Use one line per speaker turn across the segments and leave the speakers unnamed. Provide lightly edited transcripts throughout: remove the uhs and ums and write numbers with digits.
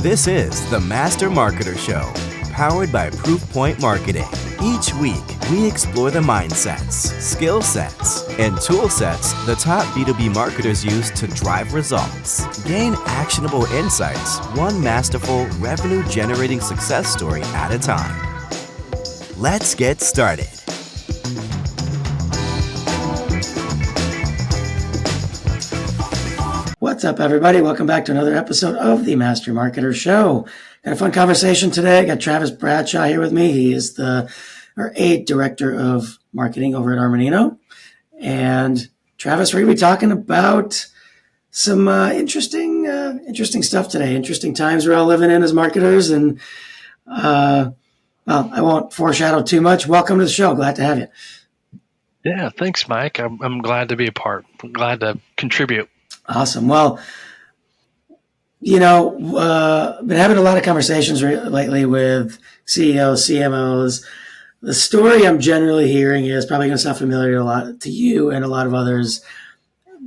This is the Master Marketer Show, powered by Proofpoint Marketing. Each week, we explore the mindsets, skill sets, and tool sets the top B2B marketers use to drive results. Gain actionable insights, one masterful, revenue-generating success story at a time. Let's get started.
What's up, everybody? Welcome back to another episode of the Master Marketer Show. Got a fun conversation today. I got Travis Bradshaw here with me. He is our aide director of marketing over at Armanino. And Travis, we're going to be talking about some interesting stuff today. Interesting times we're all living in as marketers. And I won't foreshadow too much. Welcome to the show. Glad to have you.
Yeah, thanks, Mike. I'm glad to be a part. I'm glad to contribute.
Awesome. Well, been having a lot of conversations lately with CEOs, CMOs. The story I'm generally hearing is probably going to sound familiar to you and a lot of others.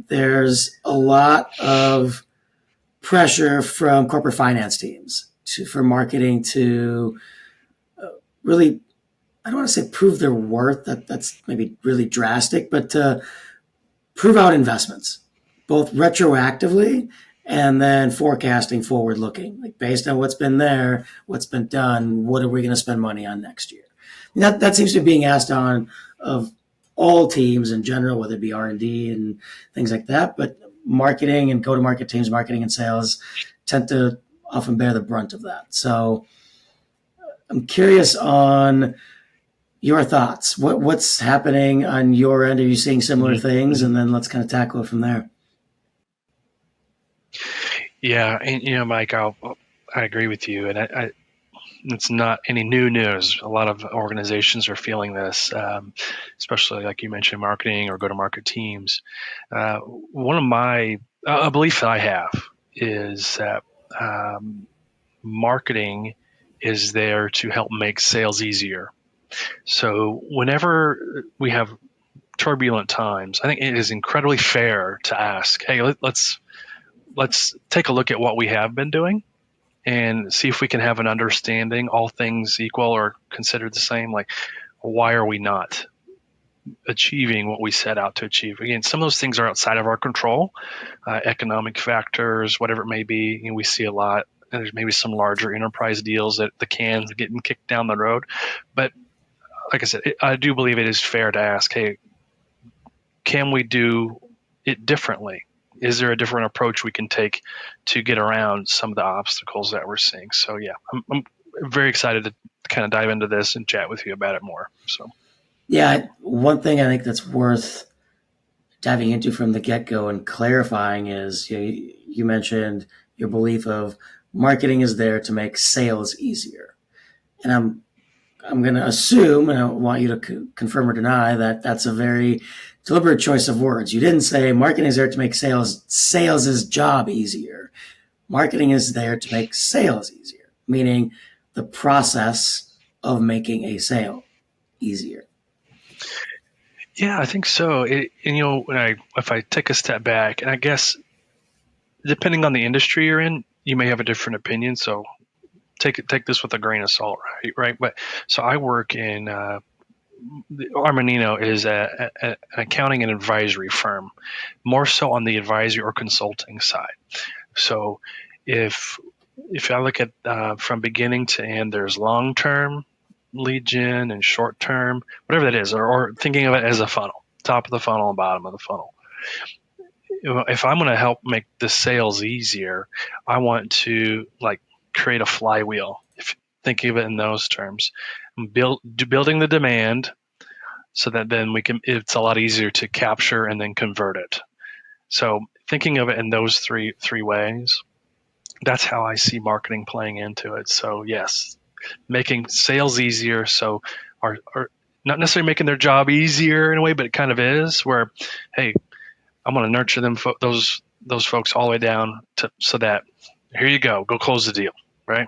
There's a lot of pressure from corporate finance teams for marketing to really, I don't want to say prove their worth. That's maybe really drastic, but to prove out investments, both retroactively and then forecasting forward looking, like based on what's been there, what's been done, what are we going to spend money on next year? That seems to be being asked on of all teams in general, whether it be R&D and things like that. But marketing and go-to-market teams, marketing and sales tend to often bear the brunt of that. So I'm curious on your thoughts. What's happening on your end? Are you seeing similar things? And then let's kind of tackle it from there.
Yeah, and Mike, I agree with you, and it's not any new news. A lot of organizations are feeling this, especially like you mentioned, marketing or go-to-market teams. One of a belief that I have is that marketing is there to help make sales easier. So whenever we have turbulent times, I think it is incredibly fair to ask, hey, let's take a look at what we have been doing and see if we can have an understanding, all things equal or considered the same. Like, why are we not achieving what we set out to achieve? Again, some of those things are outside of our control, economic factors, whatever it may be. We see a lot. There's maybe some larger enterprise deals that the can's getting kicked down the road. But like I said, I do believe it is fair to ask, hey, can we do it differently? Is there a different approach we can take to get around some of the obstacles that we're seeing? So yeah, I'm very excited to kind of dive into this and chat with you about it more. So
yeah, one thing I think that's worth diving into from the get-go and clarifying is you mentioned your belief of marketing is there to make sales easier. And I'm going to assume, and I want you to confirm or deny, that that's a very deliberate choice of words. You didn't say marketing is there to make sales' job easier. Marketing is there to make sales easier, meaning the process of making a sale easier.
Yeah, I think so. If I take a step back, and I guess depending on the industry you're in, you may have a different opinion. So take this with a grain of salt, right? But so I work in Armanino is an accounting and advisory firm, more so on the advisory or consulting side. So if I look at from beginning to end, there's long-term lead gen and short-term, whatever that is, or thinking of it as a funnel, top of the funnel and bottom of the funnel. If I'm going to help make the sales easier, I want to create a flywheel. If thinking of it in those terms, building the demand so that then it's a lot easier to capture and then convert it. So thinking of it in those three ways, that's how I see marketing playing into it. So yes, making sales easier. So are not necessarily making their job easier in a way, but it kind of is where, hey, I'm going to nurture them, those folks all the way down so that here you go close the deal, right?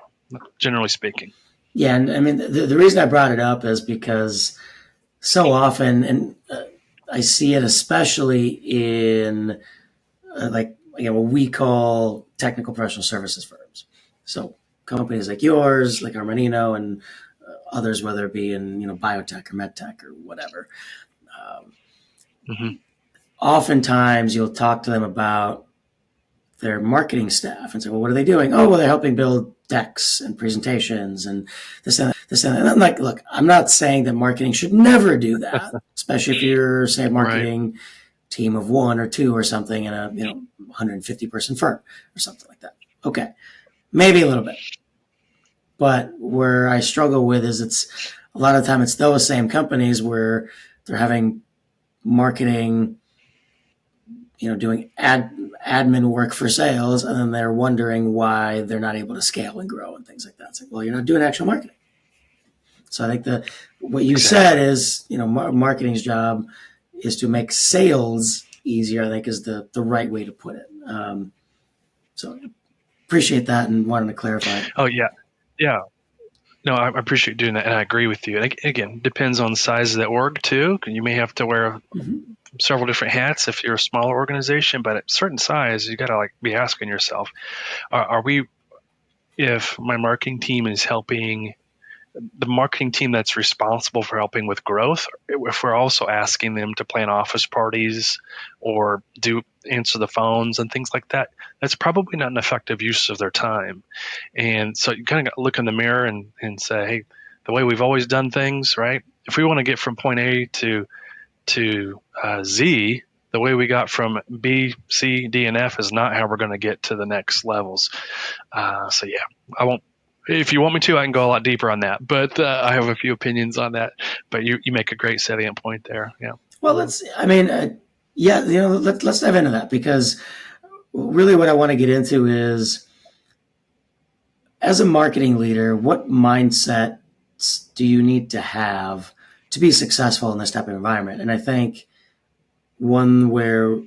Generally speaking.
Yeah, and I mean the reason I brought it up is because so often, and I see it especially in what we call technical professional services firms, So companies like yours, like Armanino, and others, whether it be in biotech or medtech or whatever.
Hmm.
Oftentimes, you'll talk to them about their marketing staff and say, "Well, what are they doing?" "Oh, well, they're helping build decks and presentations and this and that, this and that." And I'm like, look, I'm not saying that marketing should never do that, especially if you're, say, a
Right.
marketing team of one or two or something in a 150 person firm or something like that. Okay, maybe a little bit. But where I struggle with is it's a lot of the time it's those same companies where they're having marketing, doing admin work for sales, and then they're wondering why they're not able to scale and grow and things like that. It's like, well, you're not doing actual marketing. So I think what you said
Exactly.
is, marketing's job is to make sales easier, I think is the right way to put it. So appreciate that and wanted to clarify.
Oh, yeah. Yeah. No, I appreciate doing that, and I agree with you. And again, depends on the size of the org too. You may have to wear
Mm-hmm.
several different hats if you're a smaller organization, but at a certain size, you got to be asking yourself, are we? If my marketing team is helping the marketing team that's responsible for helping with growth, if we're also asking them to plan office parties or answer the phones and things like that, that's probably not an effective use of their time. And so you kind of look in the mirror and say, hey, the way we've always done things, right? If we want to get from point A to Z, the way we got from B, C, D, and F is not how we're going to get to the next levels. So yeah, I won't. If you want me to, I can go a lot deeper on that. But I have a few opinions on that. But you make a great salient point there. Yeah.
Well, let's dive into that, because really what I want to get into is, as a marketing leader, what mindsets do you need to have to be successful in this type of environment? And I think one where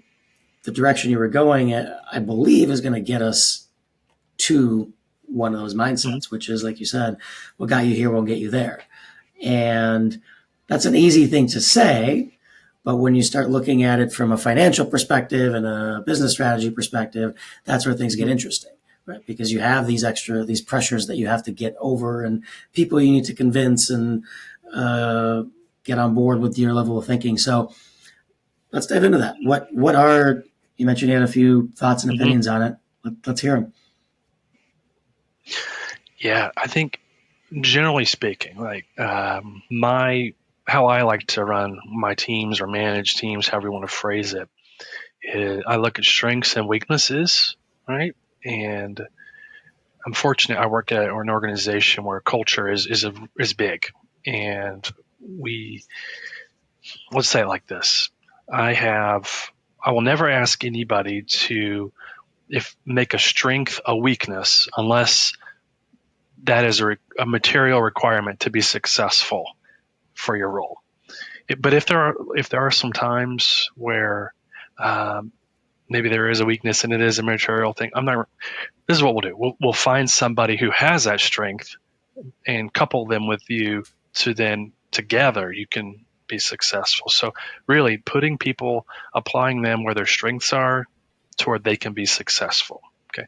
the direction you were going, I believe, is going to get us to one of those
Mm-hmm.
mindsets, which is, like you said, what got you here won't get you there. And that's an easy thing to say, but when you start looking at it from a financial perspective and a business strategy perspective, that's where things get interesting, right? Because you have these pressures that you have to get over, and people you need to convince and get on board with your level of thinking. So let's dive into that. You mentioned you had a few thoughts and
Mm-hmm.
opinions on it. Let's hear them.
Yeah, I think generally speaking, how I like to run my teams or manage teams, however you want to phrase it, is I look at strengths and weaknesses, right? And I'm fortunate. I work at an organization where culture is big, and we let's say it like this: I will never ask anybody to make a strength a weakness unless that is a material requirement to be successful for your role. But if there are some times where maybe there is a weakness and it is a material thing, this is what we'll do. We'll find somebody who has that strength and couple them with you, to then together you can be successful. So really putting people, applying them where their strengths are to where they can be successful. Okay.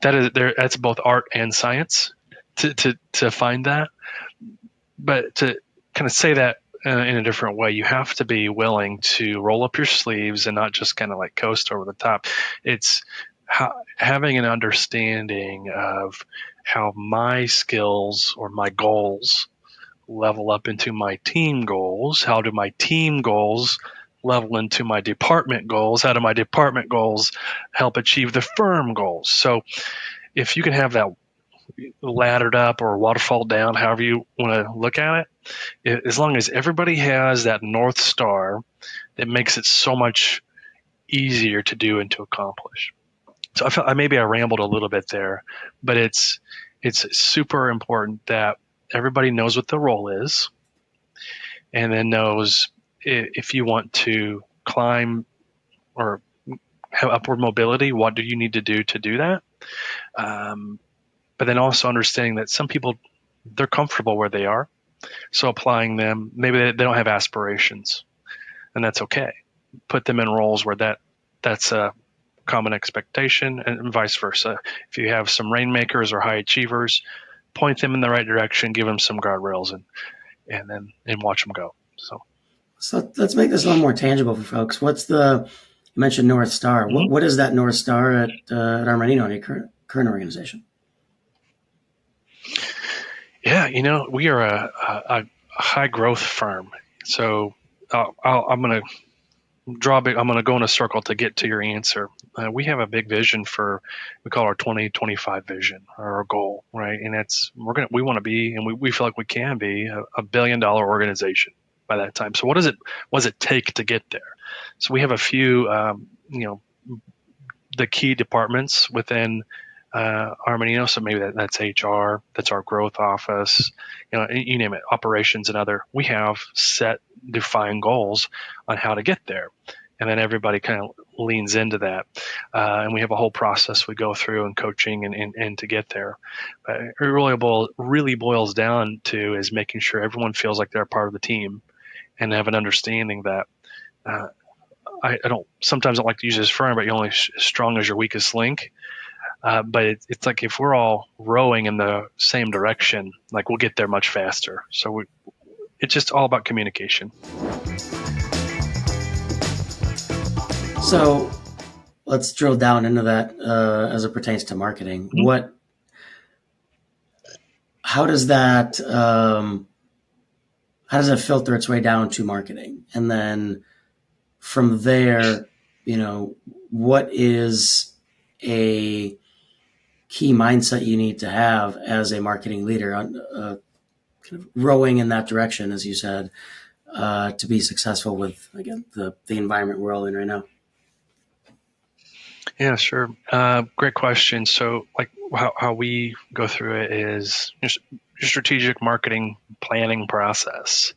That's both art and science to find that. But to kind of say that in a different way, you have to be willing to roll up your sleeves and not just kind of coast over the top. It's having an understanding of how my skills or my goals level up into my team goals. How do my team goals level into my department goals? How do my department goals help achieve the firm goals? So if you can have that laddered up or waterfall down, however you want to look at it, as long as everybody has that North Star, it makes it so much easier to do and to accomplish. So maybe I rambled a little bit there, but it's super important that everybody knows what the role is, and then knows if you want to climb or have upward mobility, what do you need to do that? But then also understanding that some people, they're comfortable where they are, so applying them. Maybe they don't have aspirations, and that's okay. Put them in roles where that's a common expectation, and vice versa. If you have some rainmakers or high achievers, point them in the right direction, give them some guardrails, and watch them go.
So let's make this a little more tangible for folks. You mentioned North Star.
Mm-hmm.
What is that North Star at Armanino in your current organization?
Yeah, we are a high growth firm. So I'm going to I'm going to go in a circle to get to your answer. We have a big vision we call our 2025 vision, or our goal, right? And we want to be, and we feel like we can be a $1 billion organization by that time. So what does it take to get there? So we have a few, the key departments within Armanino. So maybe that's HR, that's our growth office, you name it, operations and other. We have set defined goals on how to get there. And then everybody kind of leans into that. And we have a whole process we go through and coaching and to get there. But it really boils down to is making sure everyone feels like they're a part of the team and have an understanding that I sometimes don't like to use this term, but you're only as strong as your weakest link. But it's like if we're all rowing in the same direction, like we'll get there much faster. So it's just all about communication.
So let's drill down into that as it pertains to marketing. Mm-hmm. How does that filter its way down to marketing? And then from there, what is a key mindset you need to have as a marketing leader on kind of rowing in that direction, as you said, to be successful with, again, the environment we're all in right now?
Yeah, sure. Great question. So like how we go through it is your strategic marketing planning process.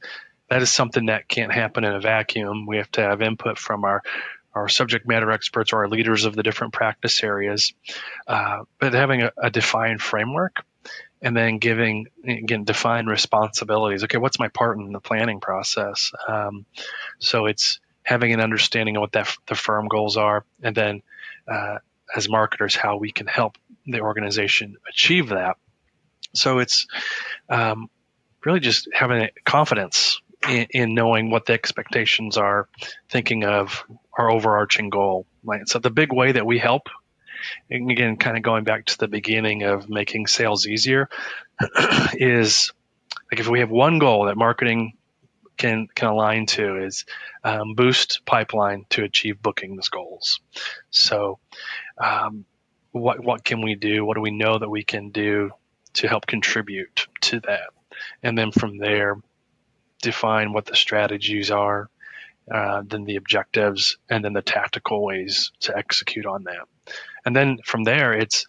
That is something that can't happen in a vacuum. We have to have input from our subject matter experts or our leaders of the different practice areas. But having a defined framework and then giving, again, defined responsibilities. Okay, what's my part in the planning process? So it's having an understanding of what the firm goals are, and then as marketers, how we can help the organization achieve that. So it's really just having confidence in knowing what the expectations are, thinking of our overarching goal. Right? So the big way that we help, and again, kind of going back to the beginning of making sales easier, is like if we have one goal that marketing can align to is boost pipeline to achieve bookings goals. So what can we do? What do we know that we can do to help contribute to that? And then from there, define what the strategies are, then the objectives, and then the tactical ways to execute on that. And then from there, it's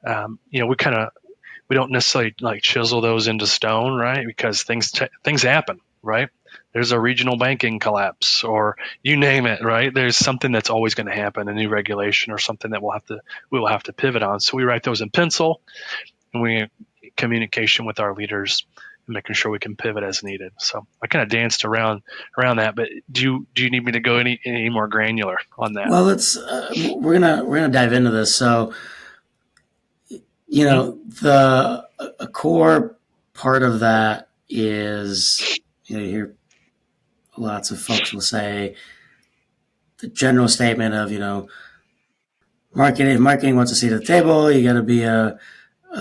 we don't necessarily like chisel those into stone, right? Because things happen, right? There's a regional banking collapse, or you name it, right? There's something that's always going to happen, a new regulation or something that we will have to pivot on. So we write those in pencil, and we communication with our leaders, making sure we can pivot as needed. So I kind of danced around that, but do you need me to go any more granular on that?
Well, we're gonna dive into this. So, a core part of that is, you hear lots of folks will say the general statement of, marketing wants a seat at the table, you got to be a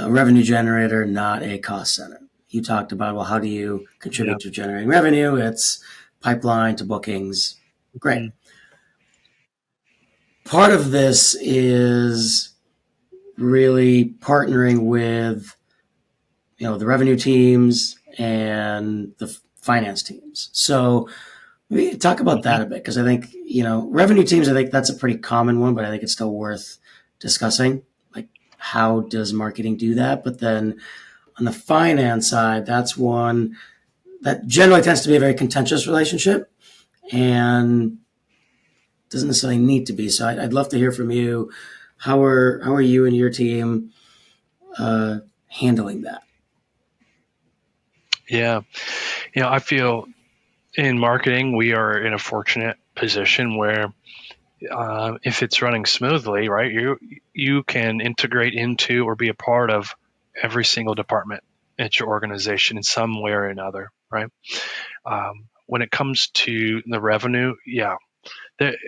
revenue generator, not a cost center. You talked about, well, how do you contribute to generating revenue? It's pipeline to bookings. Great. Mm-hmm. Part of this is really partnering with, the revenue teams and the finance teams. So maybe talk about that a bit, because I think, revenue teams, I think that's a pretty common one, but I think it's still worth discussing. Like, how does marketing do that? But then on the finance side, that's one that generally tends to be a very contentious relationship and doesn't necessarily need to be. So I'd love to hear from you. How are you and your team handling that?
Yeah. I feel in marketing, we are in a fortunate position where if it's running smoothly, right, you can integrate into or be a part of every single department at your organization in some way or another, right? When it comes to the revenue, yeah,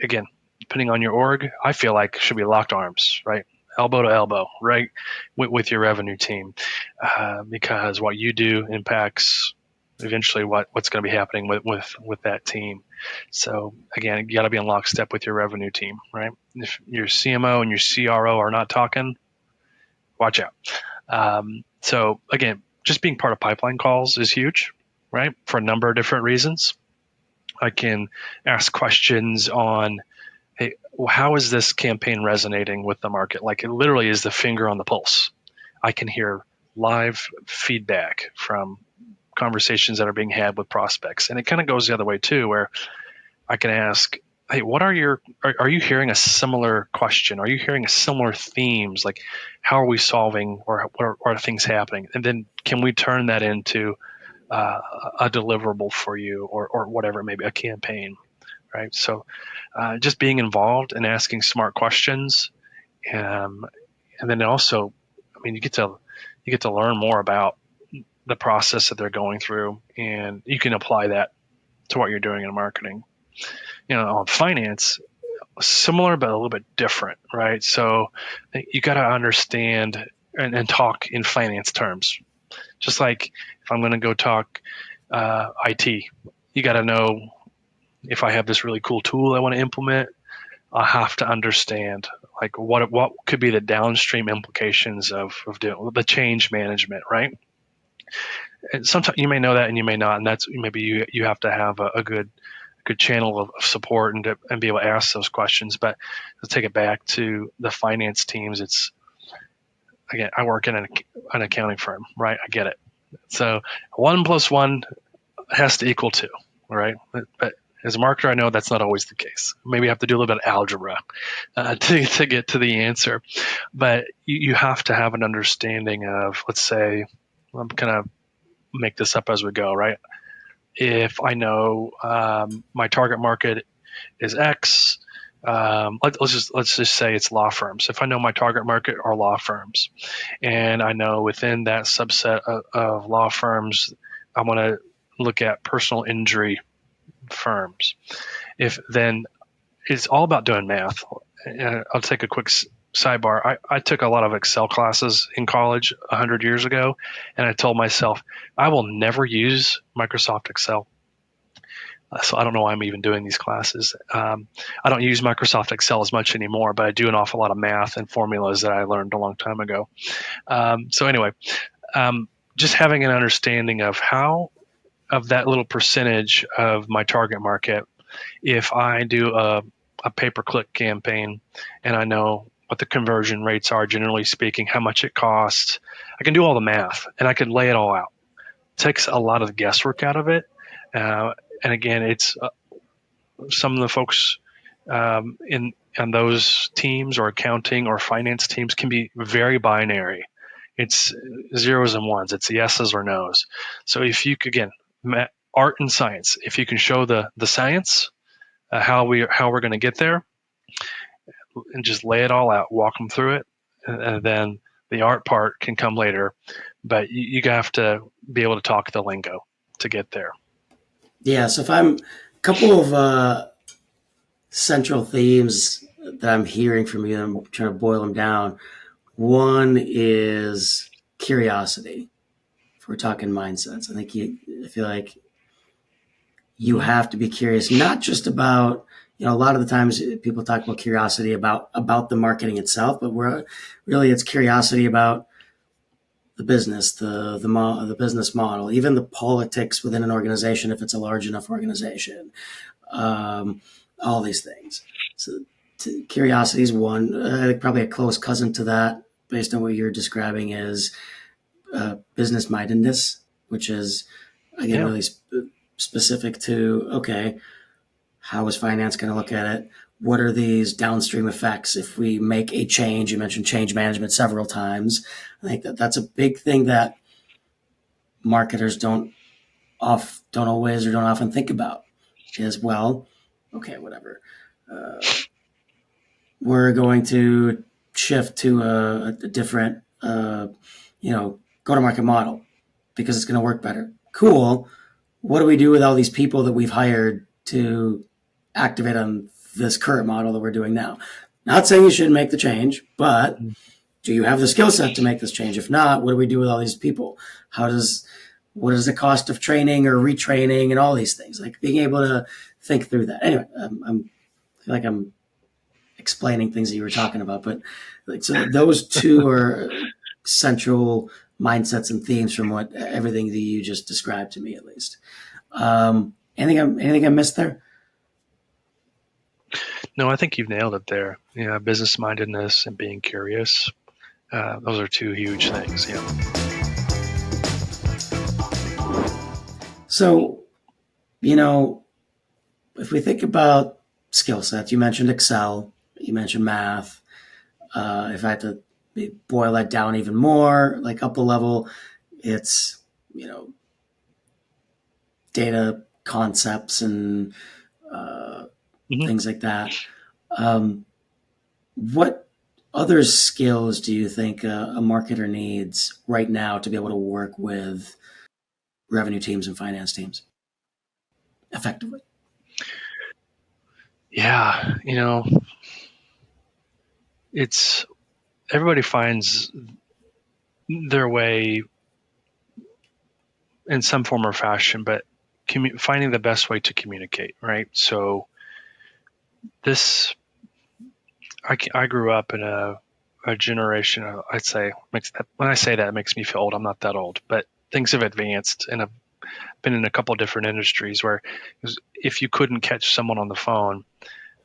again, depending on your org, I feel like should be locked arms, right? Elbow to elbow, right, with your revenue team, because what you do impacts eventually what's going to be happening with that team. So again, you got to be in lockstep with your revenue team, right? If your CMO and your CRO are not talking, watch out. So again, just being part of pipeline calls is huge, right? For a number of different reasons. I can ask questions on, hey, how is this campaign resonating with the market? Like it literally is the finger on the pulse. I can hear live feedback from conversations that are being had with prospects. And it kind of goes the other way too, where I can ask, hey, what are you hearing a similar question? Are you hearing similar themes? Like how are we solving or what are things happening? And then can we turn that into a deliverable for you or whatever it may be, a campaign, right? So just being involved and asking smart questions. And then also, I mean, you get to learn more about the process that they're going through, and you can apply that to what you're doing in marketing. On finance, similar but a little bit different, right? So you got to understand and talk in finance terms. Just like if I'm going to go talk IT, you got to know if I have this really cool tool I want to implement, I have to understand like what could be the downstream implications of doing the change management, right? And sometimes you may know that and you may not, and that's maybe you have to have a good channel of support and be able to ask those questions. But to take it back to the finance teams, it's again, I work in an accounting firm, right? I get it. So 1 + 1 has to equal 2, right? But as a marketer, I know that's not always the case. Maybe you have to do a little bit of algebra to get to the answer. But you have to have an understanding of, let's say, I'm going to make this up as we go, right? If I know my target market is X, let's just say it's law firms. If I know my target market are law firms, and I know within that subset of law firms, I want to look at personal injury firms. If then it's all about doing math. I'll take a quick sidebar. I took a lot of Excel classes in college 100 years ago, and I told myself I will never use Microsoft Excel. So I don't know why I'm even doing these classes. I don't use Microsoft Excel as much anymore, but I do an awful lot of math and formulas that I learned a long time ago. So anyway, just having an understanding of that little percentage of my target market, if I do a pay-per-click campaign and I know what the conversion rates are, generally speaking, how much it costs, I can do all the math and I can lay it all out. It takes a lot of the guesswork out of it. And again, it's some of the folks in those teams or accounting or finance teams can be very binary. It's zeros and ones. It's yeses or nos. So if you could, again, art and science, if you can show the science, how we're going to get there, and just lay it all out, walk them through it, and then the art part can come later. But you have to be able to talk the lingo to get there.
Yeah, so if I'm a couple of central themes that I'm hearing from you, I'm trying to boil them down. One is curiosity. If we're talking mindsets, I feel like you have to be curious, not just about, a lot of the times people talk about curiosity about the marketing itself, but it's curiosity about the business, the business model, even the politics within an organization, if it's a large enough organization, all these things. So curiosity is one. I think probably a close cousin to that, based on what you're describing, is business mindedness, which is, again, really specific to, okay, how is finance going to look at it? What are these downstream effects if we make a change? You mentioned change management several times. I think that's a big thing that marketers don't often think about is, well, okay, whatever. we're going to shift to a different, go-to-market model because it's going to work better. Cool. What do we do with all these people that we've hired to activate on this current model that we're doing now? Not saying you shouldn't make the change, but do you have the skill set to make this change? If not, what do we do with all these people? What is the cost of training or retraining and all these things? Like being able to think through that. Anyway, I feel like I'm explaining things that you were talking about, but like, so those two are central mindsets and themes from what everything that you just described to me, at least. Anything I missed there?
No, I think you've nailed it there. Business mindedness and being curious. Those are two huge things. Yeah.
So, if we think about skill sets, you mentioned Excel, you mentioned math. If I had to boil that down even more, like up a level, it's, data concepts and things like that. What other skills do you think a marketer needs right now to be able to work with revenue teams and finance teams effectively?
Yeah, it's everybody finds their way in some form or fashion, but finding the best way to communicate, right? So I grew up in a generation, I'd say, when I say that, it makes me feel old. I'm not that old, but things have advanced, and I've been in a couple of different industries where if you couldn't catch someone on the phone,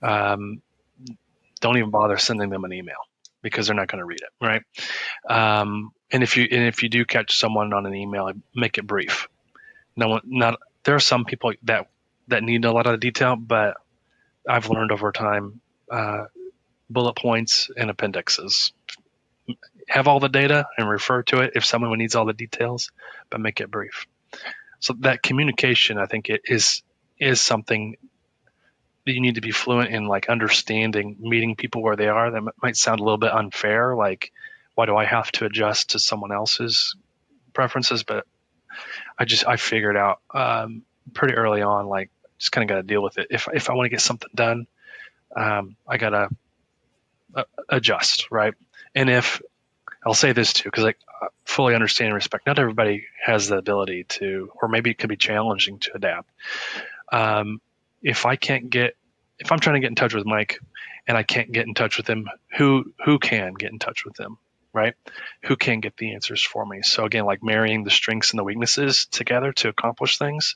don't even bother sending them an email because they're not going to read it, right? And if you do catch someone on an email, make it brief. There are some people that need a lot of detail, but I've learned over time, bullet points and appendixes. Have all the data and refer to it if someone needs all the details, but make it brief. So that communication, I think, it is something that you need to be fluent in, like understanding, meeting people where they are. That might sound a little bit unfair, like why do I have to adjust to someone else's preferences? But I figured out pretty early on, like just kind of got to deal with it. If I want to get something done, I gotta adjust, right? And if I'll say this too, because I fully understand and respect, not everybody has the ability to, or maybe it could be challenging to adapt. If I'm trying to get in touch with Mike and I can't get in touch with him, who can get in touch with him, right? Who can get the answers for me? So again, like marrying the strengths and the weaknesses together to accomplish things.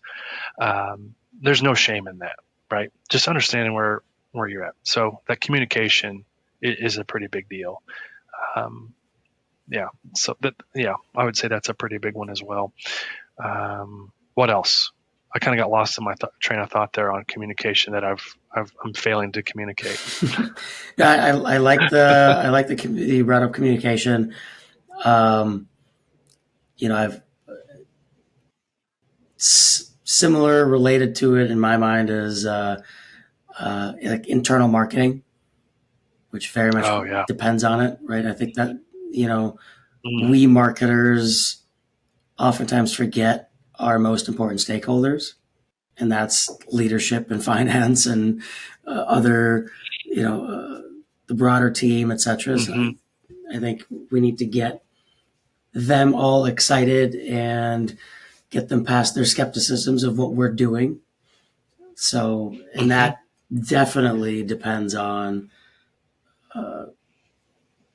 There's no shame in that, right? Just understanding where you're at. So that communication is a pretty big deal. I would say that's a pretty big one as well. What else? I kind of got lost in my train of thought there on communication that I'm failing to communicate.
I like the you brought up communication. I've similar related to it in my mind is like internal marketing, which very much depends on it, right? I think that we marketers oftentimes forget our most important stakeholders, and that's leadership and finance and other, the broader team, etc. So I think we need to get them all excited and get them past their skepticisms of what we're doing. So, and that definitely depends on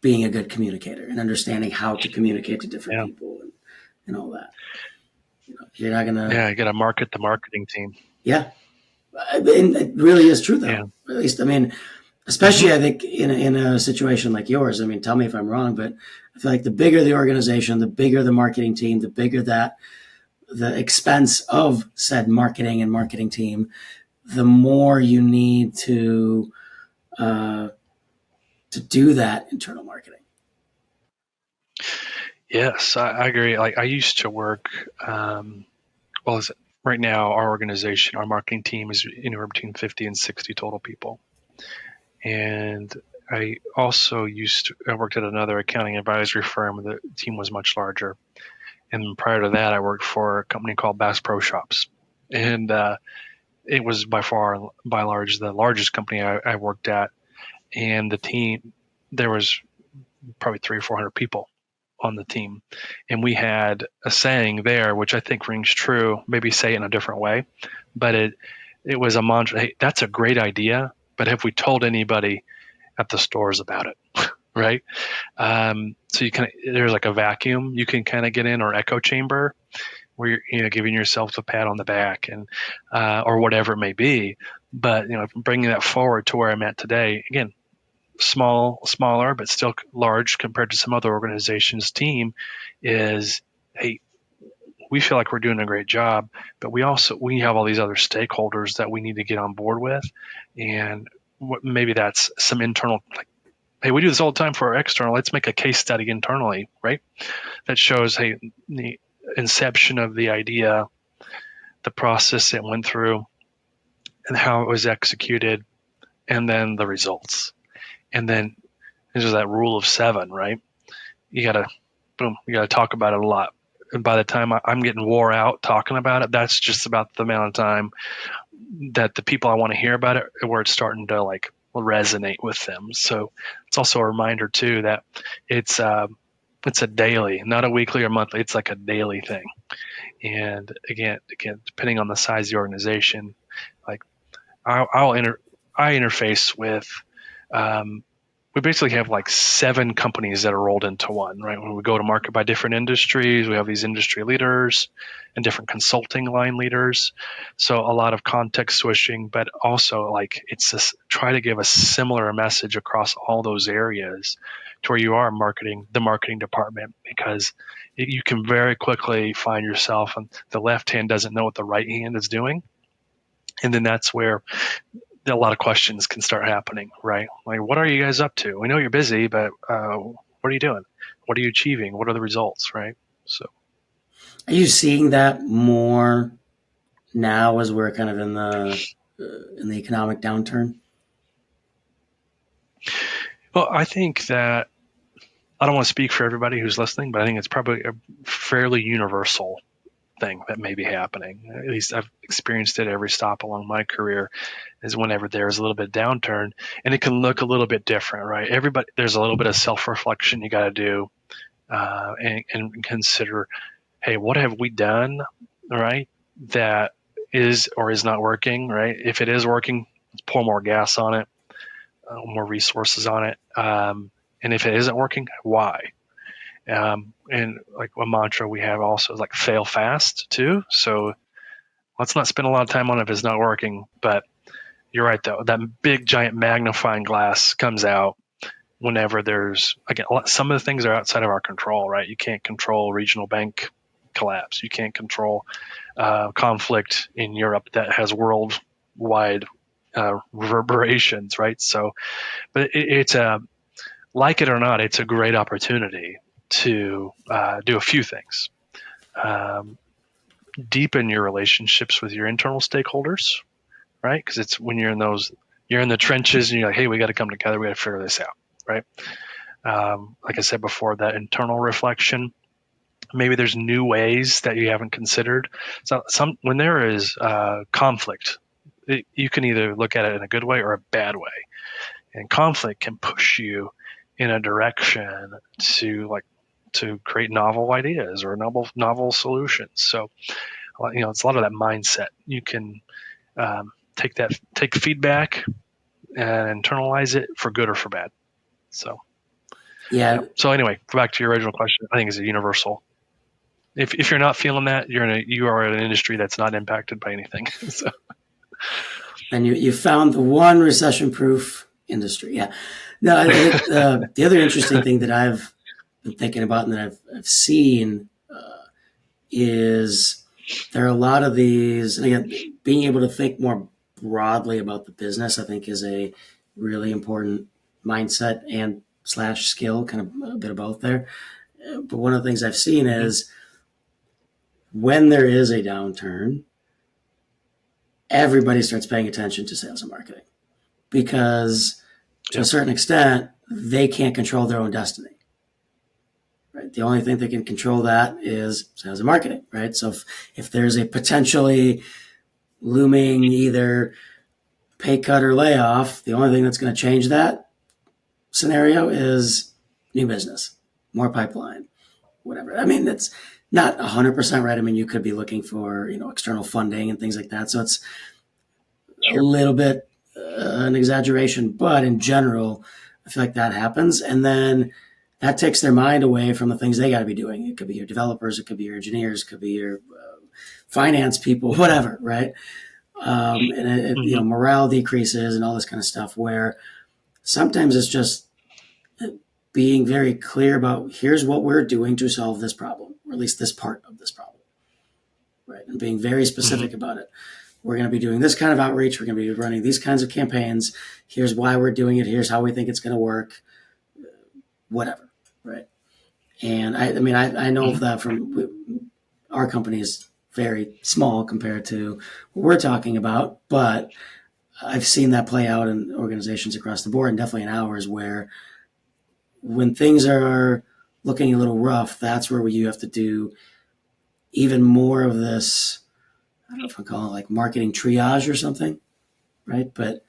being a good communicator and understanding how to communicate to different people and all that. You're not gonna.
Yeah, you got to market the marketing team.
Yeah, and it really is true though. Yeah. At least, especially I think in a situation like yours. Tell me if I'm wrong, but I feel like the bigger the organization, the bigger the marketing team, the bigger that the expense of said marketing and marketing team, the more you need to do that internal marketing.
Yes, I agree. Like I used to work. Right now, our marketing team is anywhere between 50 and 60 total people. And I also I worked at another accounting advisory firm. The team was much larger. And prior to that, I worked for a company called Bass Pro Shops. And it was by large, the largest company I worked at. And the team, there was probably 300 or 400 people on the team. And we had a saying there, which I think rings true, maybe say it in a different way. But it was a mantra, hey, that's a great idea, but have we told anybody at the stores about it? Right? So there's like a vacuum you can kind of get in, or echo chamber, where you're giving yourself a pat on the back and or whatever it may be. But bringing that forward to where I'm at today, again, smaller but still large compared to some other organizations. Team is, hey, we feel like we're doing a great job, but we have all these other stakeholders that we need to get on board with, and maybe that's some internal, like, hey, we do this all the time for our external. Let's make a case study internally, right? That shows, hey, the inception of the idea, the process it went through, and how it was executed, and then the results. And then there's that rule of 7, right? You gotta talk about it a lot. And by the time I'm getting wore out talking about it, that's just about the amount of time that the people I want to hear about it, where it's starting to like resonate with them. So it's also a reminder too that it's a daily, not a weekly or monthly. It's like a daily thing. And again, depending on the size of the organization, like I interface with. We basically have like 7 companies that are rolled into one, right? When we go to market by different industries, we have these industry leaders and different consulting line leaders. So a lot of context switching, but also like it's just try to give a similar message across all those areas to where you are the marketing department, because you can very quickly find yourself and the left hand doesn't know what the right hand is doing. And then that's where a lot of questions can start happening, right? Like, what are you guys up to? We know you're busy, but what are you doing? What are you achieving? What are the results, right? So,
are you seeing that more now as we're kind of in the economic downturn?
well, I think that I don't want to speak for everybody who's listening, but I think it's probably a fairly universal thing that may be happening. At least I've experienced it every stop along my career, is whenever there's a little bit of downturn, and it can look a little bit different, right? There's a little bit of self-reflection you got to do, and consider, hey, what have we done, right, that is or is not working, right? If it is working, let's pour more gas on it, more resources on it, and if it isn't working, why? And like a mantra we have also is like fail fast too. So let's not spend a lot of time on it if it's not working. But you're right though, that big giant magnifying glass comes out whenever there's, again, some of the things are outside of our control, right? You can't control regional bank collapse. You can't control conflict in Europe that has worldwide reverberations, right? So, but it's like it or not, it's a great opportunity to do a few things. Deepen your relationships with your internal stakeholders, right? Because it's when you're in the trenches and you're like, hey, we got to come together. We got to figure this out, right? Like I said before, that internal reflection. Maybe there's new ways that you haven't considered. So when there is conflict, you can either look at it in a good way or a bad way. And conflict can push you in a direction to create novel ideas or novel solutions. So, it's a lot of that mindset. You can take feedback and internalize it for good or for bad. So,
Yeah.
So anyway, back to your original question. I think it's a universal. If you're not feeling that, you are in an industry that's not impacted by anything. So.
And you found the one recession-proof industry. Yeah. No, I think the other interesting thing that I've been thinking about and that I've seen is there are a lot of these, and again, being able to think more broadly about the business, I think, is a really important mindset and / skill, kind of a bit of both there. But one of the things I've seen is when there is a downturn, everybody starts paying attention to sales and marketing, because To a certain extent, they can't control their own destiny. Right? The only thing that can control that is sales and marketing, right? So if there's a potentially looming either pay cut or layoff, the only thing that's going to change that scenario is new business, more pipeline, whatever. I mean, it's not 100% right. I mean, you could be looking for, external funding and things like that. So it's a little bit an exaggeration, but in general, I feel like that happens. And then that takes their mind away from the things they got to be doing. It could be your developers, it could be your engineers, it could be your finance people, whatever, right? And morale decreases and all this kind of stuff, where sometimes it's just being very clear about here's what we're doing to solve this problem, or at least this part of this problem, right? And being very specific about it. We're going to be doing this kind of outreach. We're going to be running these kinds of campaigns. Here's why we're doing it. Here's how we think it's going to work, whatever, right? And I know that from our company is very small compared to what we're talking about, but I've seen that play out in organizations across the board, and definitely in ours, where when things are looking a little rough, that's where you have to do even more of this. I don't know if I call it like marketing triage or something, right? But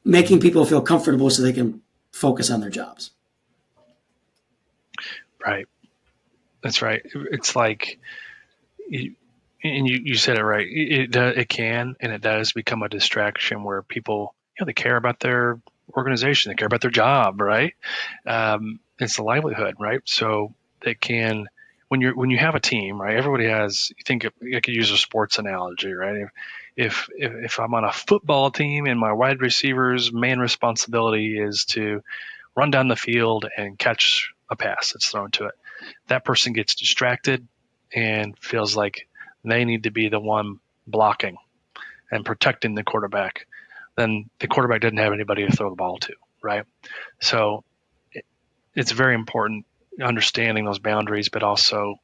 making people feel comfortable so they can focus on their jobs.
Right. That's right. It's like, you said it right. It can, and it does become a distraction where people, they care about their organization, they care about their job, right? It's the livelihood, right? So it can, when you have a team, right? Everybody has. You think I could use a sports analogy, right? If I'm on a football team and my wide receiver's main responsibility is to run down the field and catch a pass that's thrown to it, that person gets distracted and feels like they need to be the one blocking and protecting the quarterback. Then the quarterback doesn't have anybody to throw the ball to, right? So it's very important understanding those boundaries, but also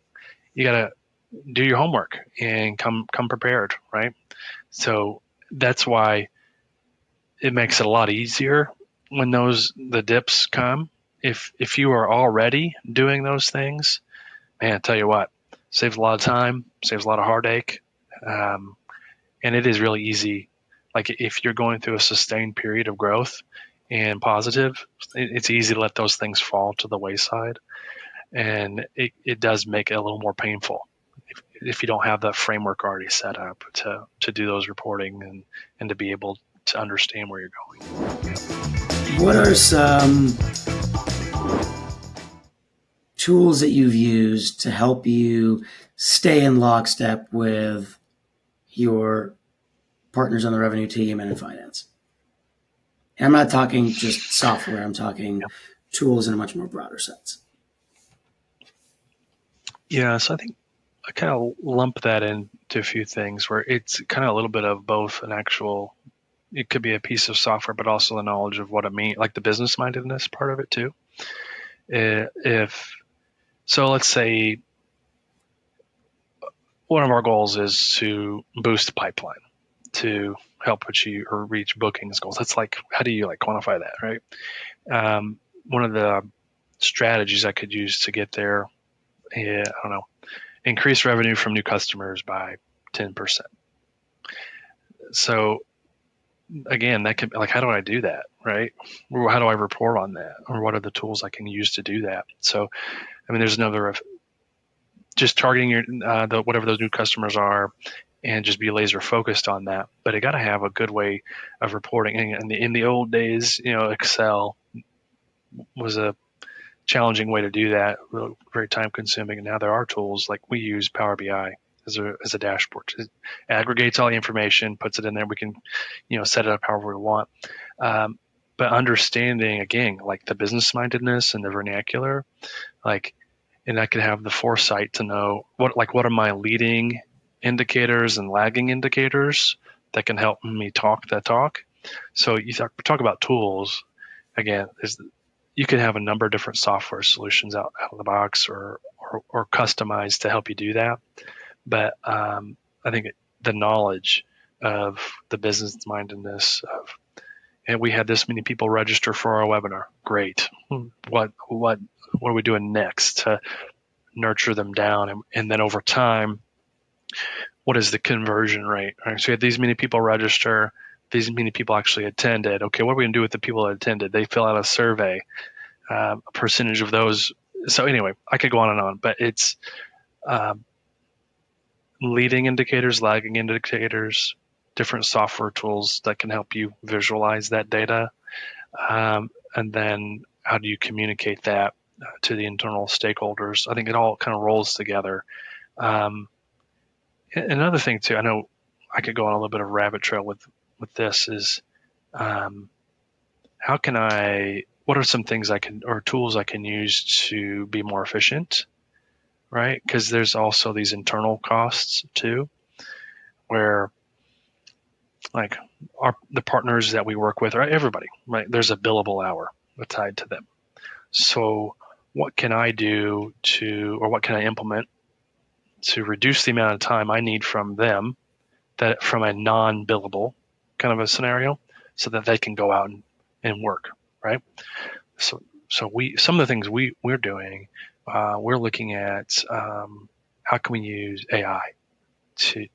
you got to do your homework and come prepared, right? So that's why it makes it a lot easier when the dips come. If you are already doing those things, man, I tell you what, saves a lot of time, saves a lot of heartache, and it is really easy. Like if you're going through a sustained period of growth and positive, it's easy to let those things fall to the wayside, and it does make it a little more painful if you don't have the framework already set up to do those reporting and to be able to understand where you're going.
What are some tools that you've used to help you stay in lockstep with your partners on the revenue team and in finance? And I'm not talking just software. I'm talking tools in a much more broader sense.
Yeah, so I think I kind of lump that into a few things where it's kind of a little bit of both it could be a piece of software, but also the knowledge of what it means, like the business mindedness part of it too. So let's say one of our goals is to boost the pipeline to help achieve or reach bookings goals. That's like, how do you quantify that, right? One of the strategies I could use to get there, I don't know, increase revenue from new customers by 10%. So again, that could how do I do that, right? Or how do I report on that? Or what are the tools I can use to do that? So, there's another of just targeting your whatever those new customers are, and just be laser focused on that. But it got to have a good way of reporting. And in the old days, Excel was a challenging way to do that, very time consuming. And now there are tools like we use Power BI as a dashboard. It aggregates all the information, puts it in there. We can, set it up however we want. But understanding again, like the business mindedness and the vernacular, and I could have the foresight to know what are my leading indicators and lagging indicators that can help me talk that talk. So you talk about tools again. You can have a number of different software solutions out of the box or customized to help you do that. But I think the knowledge of the business mindedness of and we had this many people register for our webinar. Great. What are we doing next to nurture them down? And then over time, what is the conversion rate? Right? So we had these many people register, these many people actually attended. Okay, what are we going to do with the people that attended? They fill out a survey, a percentage of those. So anyway, I could go on and on, but it's leading indicators, lagging indicators, different software tools that can help you visualize that data. And then how do you communicate that to the internal stakeholders? I think it all kind of rolls together. Another thing too, I know I could go on a little bit of rabbit trail with this is, what are some things or tools I can use to be more efficient, right? Because there's also these internal costs too, where like the partners that we work with, or everybody, right? There's a billable hour tied to them. So what can I do or what can I implement to reduce the amount of time I need from them, that from a non-billable kind of a scenario, so that they can go out and work, right? So some of the things we're doing, we're looking at how can we use AI to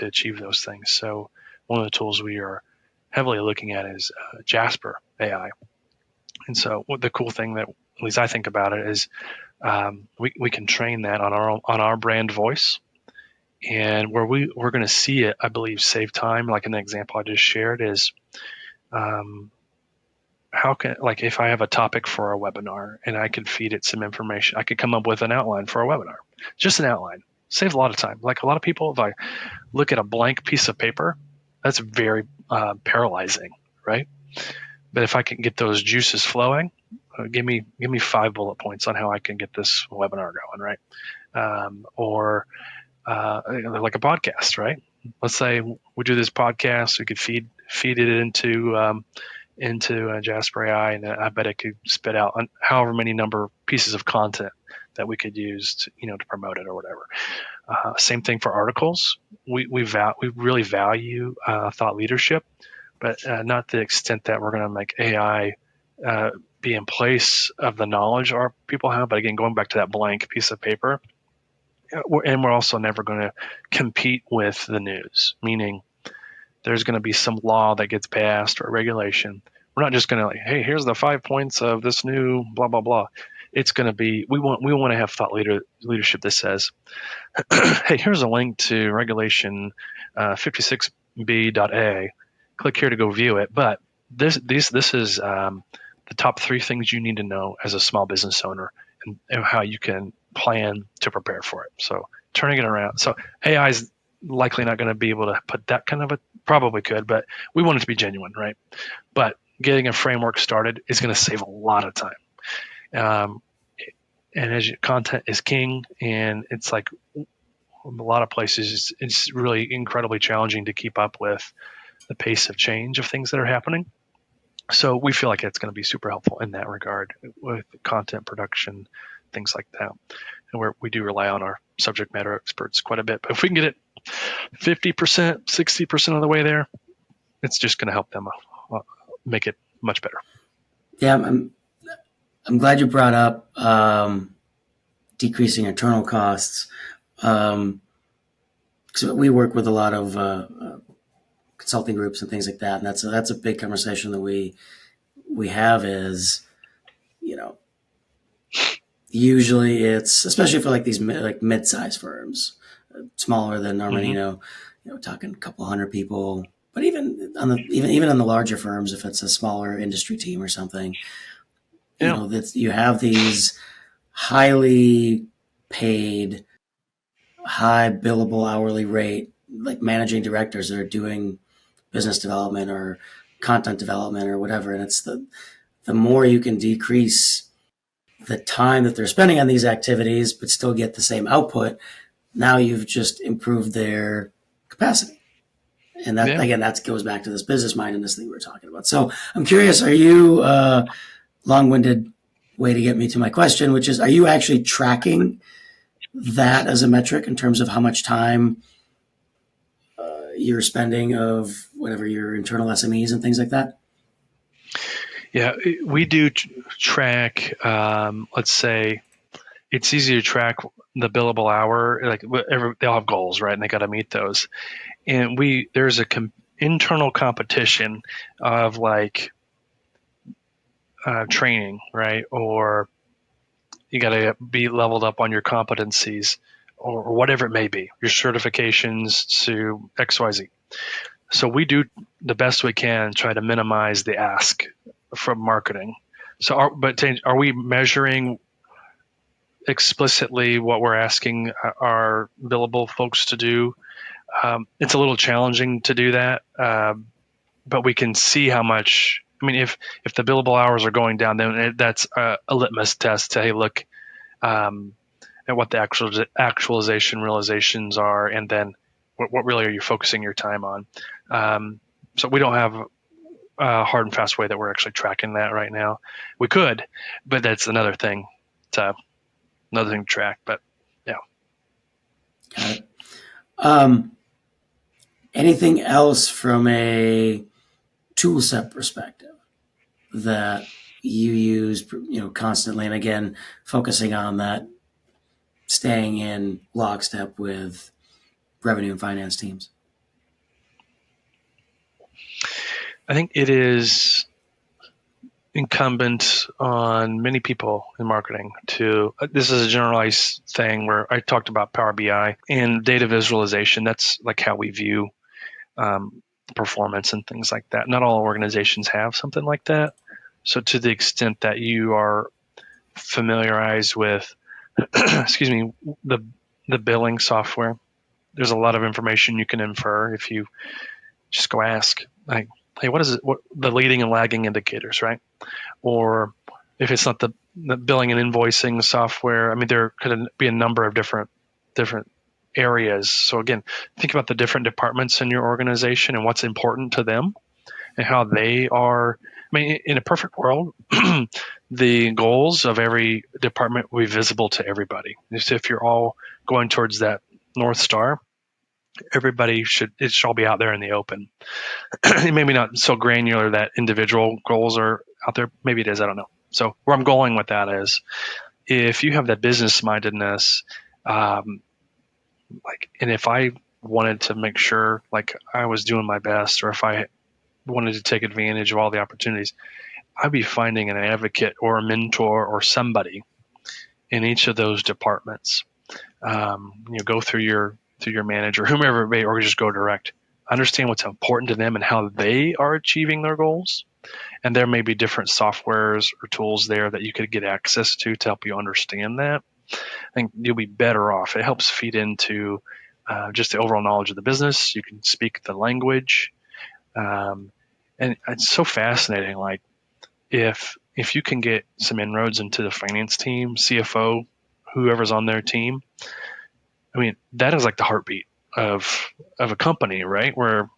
achieve those things. So one of the tools we are heavily looking at is Jasper AI. And so what the cool thing that at least I think about it is we can train that on our brand voice, and where we're going to see it, I believe, save time. Like an example I just shared is how can, like, if I have a topic for a webinar and I could feed it some information, I could come up with an outline for a webinar, just an outline. Saves a lot of time. Like a lot of people, if I look at a blank piece of paper, that's very paralyzing, right? But if I can get those juices flowing, give me 5 bullet points on how I can get this webinar going, right? Or like a podcast, right? Let's say we do this podcast, we could feed it into Jasper AI, and I bet it could spit out however many number of pieces of content that we could use to promote it or whatever. Same thing for articles. We really value thought leadership, but not to the extent that we're going to make AI be in place of the knowledge our people have. But again, going back to that blank piece of paper, and we're also never going to compete with the news, meaning there's going to be some law that gets passed or regulation. We're not just going to hey, here's the 5 points of this new blah, blah, blah. It's going to be, we want to have thought leadership that says, hey, here's a link to regulation 56B.A. Click here to go view it. But this is the top 3 things you need to know as a small business owner, and how you can plan to prepare for it. So turning it around. So AI is likely not going to be able to put that kind of probably could, but we want it to be genuine, right? But getting a framework started is going to save a lot of time. And as content is king, and it's like a lot of places, it's really incredibly challenging to keep up with the pace of change of things that are happening. So we feel like it's going to be super helpful in that regard with content production, things like that. And we do rely on our subject matter experts quite a bit. But if we can get it 50%, 60% of the way there, it's just going to help them make it much better.
Yeah, I'm glad you brought up decreasing internal costs. So we work with a lot of consulting groups and things like that, and that's a big conversation that we have. Is usually it's, especially for like these mid-sized firms, smaller than Armanino, talking a couple hundred people. But even on the larger firms, if it's a smaller industry team or something, that you have these highly paid, high billable hourly rate, like managing directors that are doing business development or content development or whatever. And it's the more you can decrease the time that they're spending on these activities, but still get the same output, now you've just improved their capacity. And that, again, that goes back to this business mindedness thing we were talking about. So I'm curious, are you, long-winded way to get me to my question, which is, are you actually tracking that as a metric in terms of how much time you're spending of whatever your internal SMEs and things like that?
Yeah, we do track. Let's say it's easy to track the billable hour. Like they all have goals, right? And they got to meet those. And there's a internal competition of like training, right? Or you got to be leveled up on your competencies, or whatever it may be, your certifications to XYZ. So we do the best we can try to minimize the ask from marketing. So, are we measuring explicitly what we're asking our billable folks to do? It's a little challenging to do that, but we can see how much. I mean, if the billable hours are going down, then that's a litmus test to, hey, look at what the actualization realizations are, and then what really are you focusing your time on. So we don't have a hard and fast way that we're actually tracking that right now. We could, but that's another thing to track. But yeah.
Got it. Anything else from a tool set perspective that you use, constantly, and again, focusing on that, staying in lockstep with revenue and finance teams?
I think it is incumbent on many people in marketing to, this is a generalized thing where I talked about Power BI and data visualization. That's like how we view performance and things like that. Not all organizations have something like that. So to the extent that you are familiarized with, excuse me, the billing software, there's a lot of information you can infer if you just go ask, like, hey, what is it? What the leading and lagging indicators, right? Or if it's not the billing and invoicing software, I mean, there could be a number of different areas. So again, think about the different departments in your organization and what's important to them and how they are. I mean, in a perfect world, the goals of every department will be visible to everybody. If you're all going towards that North Star, it should all be out there in the open. Maybe not so granular that individual goals are out there. Maybe it is. I don't know. So where I'm going with that is, if you have that business mindedness, and if I wanted to make sure like I was doing my best, or if I wanted to take advantage of all the opportunities, I'd be finding an advocate or a mentor or somebody in each of those departments. Go through your manager, whomever it may, or just go direct. Understand what's important to them and how they are achieving their goals. And there may be different softwares or tools there that you could get access to help you understand that. I think you'll be better off. It helps feed into just the overall knowledge of the business. You can speak the language. And it's so fascinating. Like if you can get some inroads into the finance team, CFO, whoever's on their team, I mean, that is like the heartbeat of a company, right? Where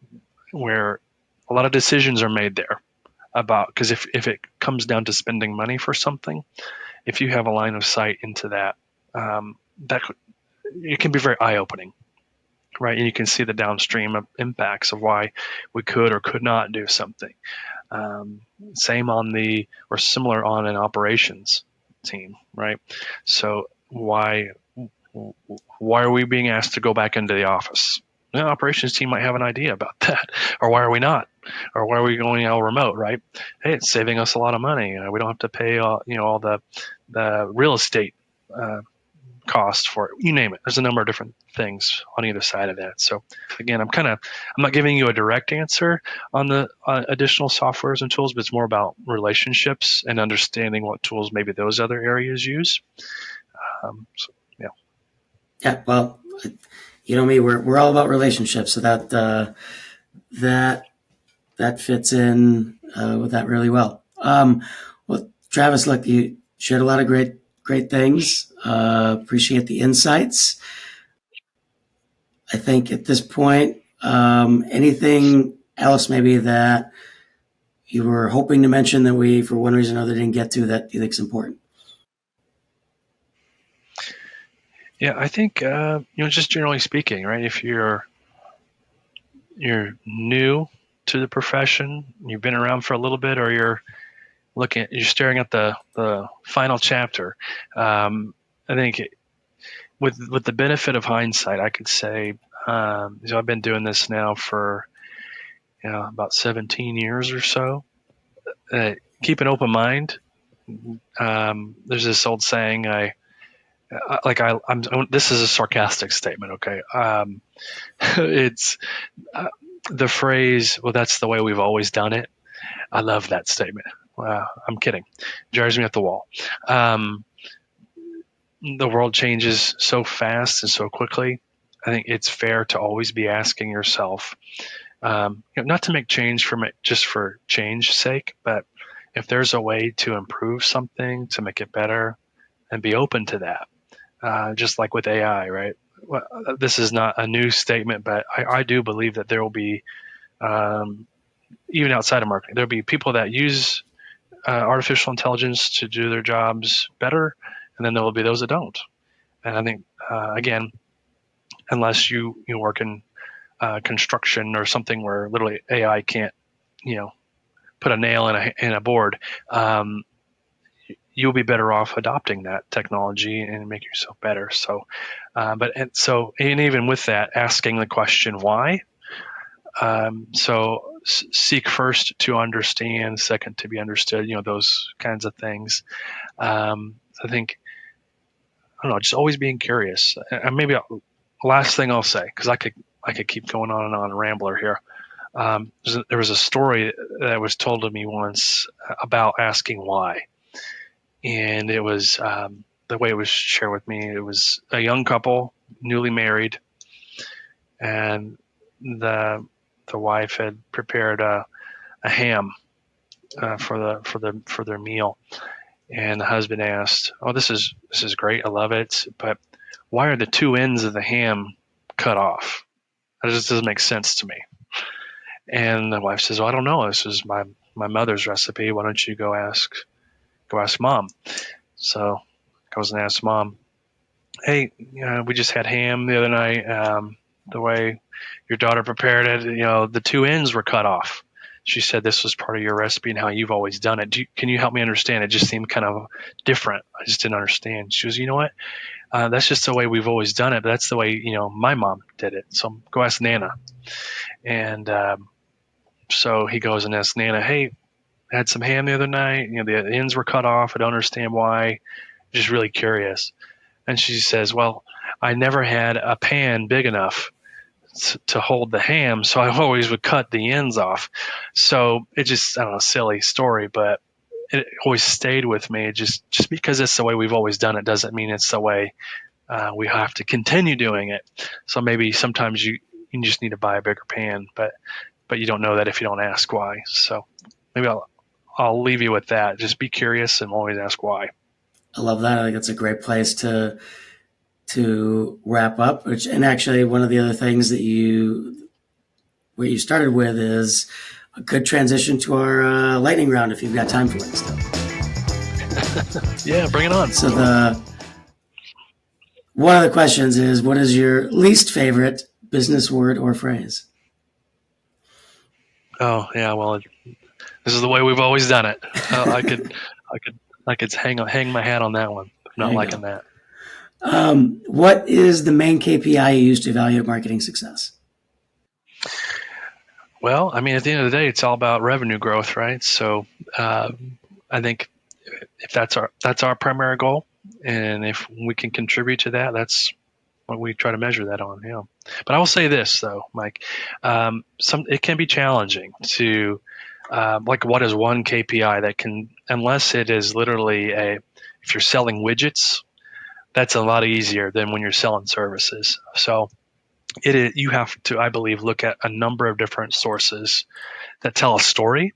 a lot of decisions are made there about, because if it comes down to spending money for something, if you have a line of sight into that, it can be very eye-opening, right? And you can see the downstream impacts of why we could or could not do something. Same or similar on an operations team, right? So why are we being asked to go back into the office? The operations team might have an idea about that. Or why are we not? Or why are we going all remote, right? Hey, it's saving us a lot of money. We don't have to pay all the real estate cost for it. You name it. There's a number of different things on either side of that. So again, I'm not giving you a direct answer on the additional softwares and tools, but it's more about relationships and understanding what tools maybe those other areas use. Yeah.
Yeah. Well, me, we're all about relationships. So that fits in with that really well. Well, Travis, look, you shared a lot of great things. Appreciate the insights. I think at this point, anything else maybe that you were hoping to mention that we, for one reason or another, didn't get to that you think is important?
Yeah, I think just generally speaking, right? If you're new to the profession, you've been around for a little bit, or you're staring at the final chapter. I think with the benefit of hindsight, I could say, I've been doing this now for about 17 years or so. Keep an open mind. There's this old saying. This is a sarcastic statement. Okay, it's the phrase. Well, that's the way we've always done it. I love that statement. I'm kidding. Drives me up the wall. The world changes so fast and so quickly. I think it's fair to always be asking yourself, not to make change just for change's sake, but if there's a way to improve something, to make it better, and be open to that. Just like with AI, right? Well, this is not a new statement, but I do believe that there will be, even outside of marketing, there'll be people that use artificial intelligence to do their jobs better, and then there will be those that don't. And I think, again, unless you work in construction or something where literally AI can't, put a nail in a board, you'll be better off adopting that technology and make yourself better. So, and even with that, asking the question why. So seek first to understand, second to be understood. Those kinds of things. I think, I don't know, just always being curious. And maybe last thing I'll say, because I could keep going on and on, rambler here. There was a story that was told to me once about asking why. And it was, the way it was shared with me, it was a young couple, newly married, and the wife had prepared a ham for their meal, and the husband asked, "Oh, this is great, I love it, but why are the two ends of the ham cut off? That just doesn't make sense to me." And the wife says, "Well, I don't know. This is my mother's recipe. Why don't you go ask Mom?" So goes and asks Mom, "Hey, we just had ham the other night. The way your daughter prepared it, the two ends were cut off. She said this was part of your recipe and how you've always done it. Can you help me understand? It just seemed kind of different. I just didn't understand." She goes, "You know what? That's just the way we've always done it. But that's the way, my mom did it. So go ask Nana." And so he goes and asks Nana, "Hey, I had some ham the other night. The ends were cut off. I don't understand why. Just really curious." And she says, "Well, I never had a pan big enough to hold the ham, so I always would cut the ends off." So it just, I don't know, silly story, but it always stayed with me. Just because it's the way we've always done it doesn't mean it's the way we have to continue doing it. So maybe sometimes you just need to buy a bigger pan, but you don't know that if you don't ask why. So maybe I'll leave you with that. Just be curious and always ask why.
I love that. I think it's a great place to wrap up. And actually, one of the other things that what you started with is a good transition to our lightning round, if you've got time for it still.
Yeah, bring it on.
So one of the questions is, what is your least favorite business word or phrase?
Oh yeah, well, this is the way we've always done it. I could hang my hat on that one. I'm not liking that.
What is the main KPI you use to evaluate marketing success?
Well, I mean, at the end of the day, it's all about revenue growth, right? So I think if that's our primary goal, and if we can contribute to that, that's what we try to measure that on. Yeah. But I will say this though, Mike, it can be challenging to what is one KPI that can, unless it is literally if you're selling widgets, that's a lot easier than when you're selling services. So you have to, I believe, look at a number of different sources that tell a story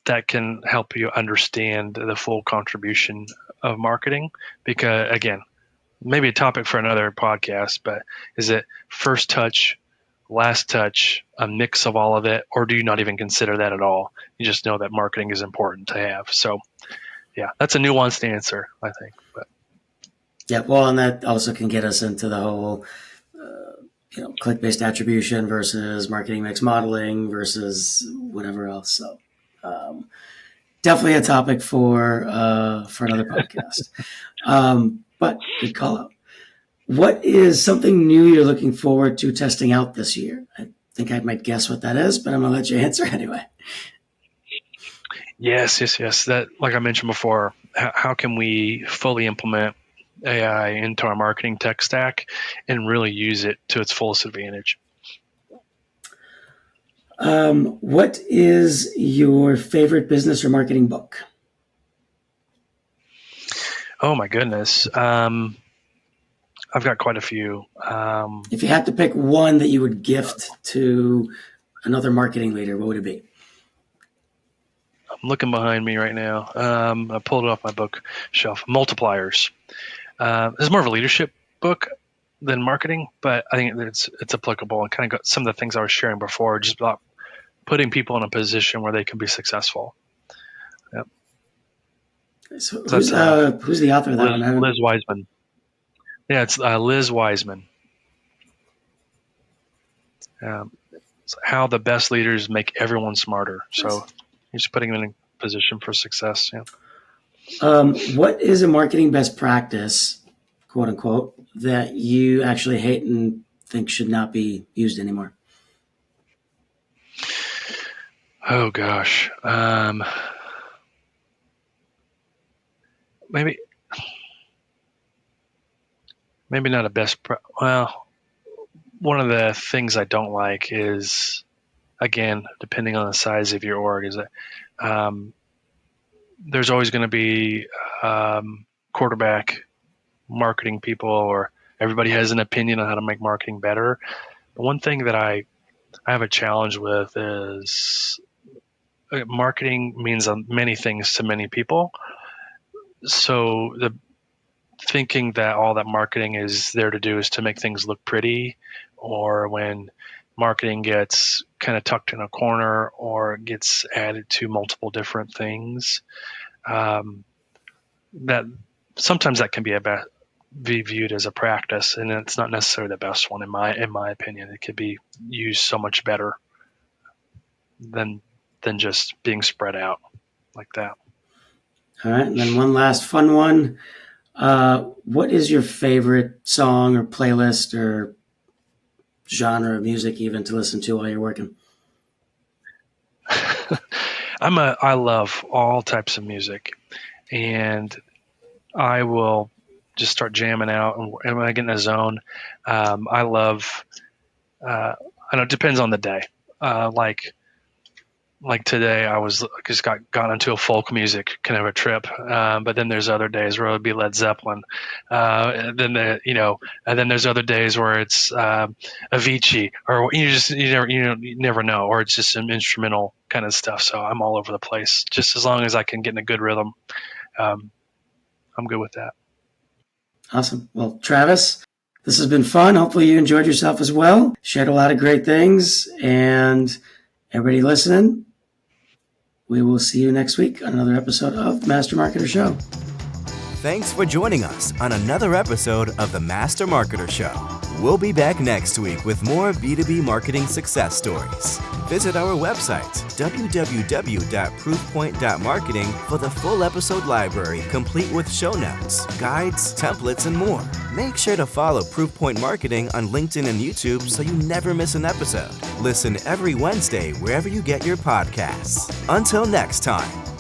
that can help you understand the full contribution of marketing. Because again, maybe a topic for another podcast, but is it first touch, last touch, a mix of all of it, or do you not even consider that at all? You just know that marketing is important to have. So yeah, that's a nuanced answer, I think. But
yeah, well, and that also can get us into the whole click-based attribution versus marketing mix modeling versus whatever else. So definitely a topic for another podcast. But good call out. What is something new you're looking forward to testing out this year? I think I might guess what that is, but I'm going to let you answer anyway.
Yes. That, like I mentioned before, how can we fully implement AI into our marketing tech stack and really use it to its fullest advantage?
What is your favorite business or marketing book?
Oh my goodness. I've got quite a few.
If you had to pick one that you would gift to another marketing leader, what would it be?
I'm looking behind me right now. I pulled it off my bookshelf. Multipliers. It's more of a leadership book than marketing, but I think it's applicable and kind of got some of the things I was sharing before, just about putting people in a position where they can be successful. Yep.
So who's the author of that one?
Liz Wiseman. Yeah, it's Liz Wiseman. It's how the best leaders make everyone smarter. So he's putting them in a position for success. Yeah.
What is a marketing best practice, quote unquote, that you actually hate and think should not be used anymore?
Oh gosh. Maybe not a best. Well, one of the things I don't like is, again, depending on the size of your org, is that there's always going to be quarterback marketing people, or everybody has an opinion on how to make marketing better. But one thing that I have a challenge with is marketing means many things to many people. So the thinking that all that marketing is there to do is to make things look pretty, or when marketing gets kind of tucked in a corner or gets added to multiple different things, that sometimes that can be viewed as a practice, and it's not necessarily the best one in my opinion. It could be used so much better than just being spread out like that.
All right, and then one last fun one. What is your favorite song or playlist or genre of music even to listen to while you're working?
I love all types of music, and I will just start jamming out, and when I get in a zone, I love. I know it depends on the day. Like today, I was just got into a folk music kind of a trip, but then there's other days where it would be Led Zeppelin, and then there's other days where it's Avicii, or you never know, or it's just some instrumental kind of stuff. So I'm all over the place. Just as long as I can get in a good rhythm, I'm good with that.
Awesome. Well, Travis, this has been fun. Hopefully you enjoyed yourself as well. Shared a lot of great things, and everybody listening, we will see you next week on another episode of the Master Marketer Show.
Thanks for joining us on another episode of the Master Marketer Show. We'll be back next week with more B2B marketing success stories. Visit our website, www.proofpoint.marketing, for the full episode library, complete with show notes, guides, templates, and more. Make sure to follow Proofpoint Marketing on LinkedIn and YouTube so you never miss an episode. Listen every Wednesday wherever you get your podcasts. Until next time.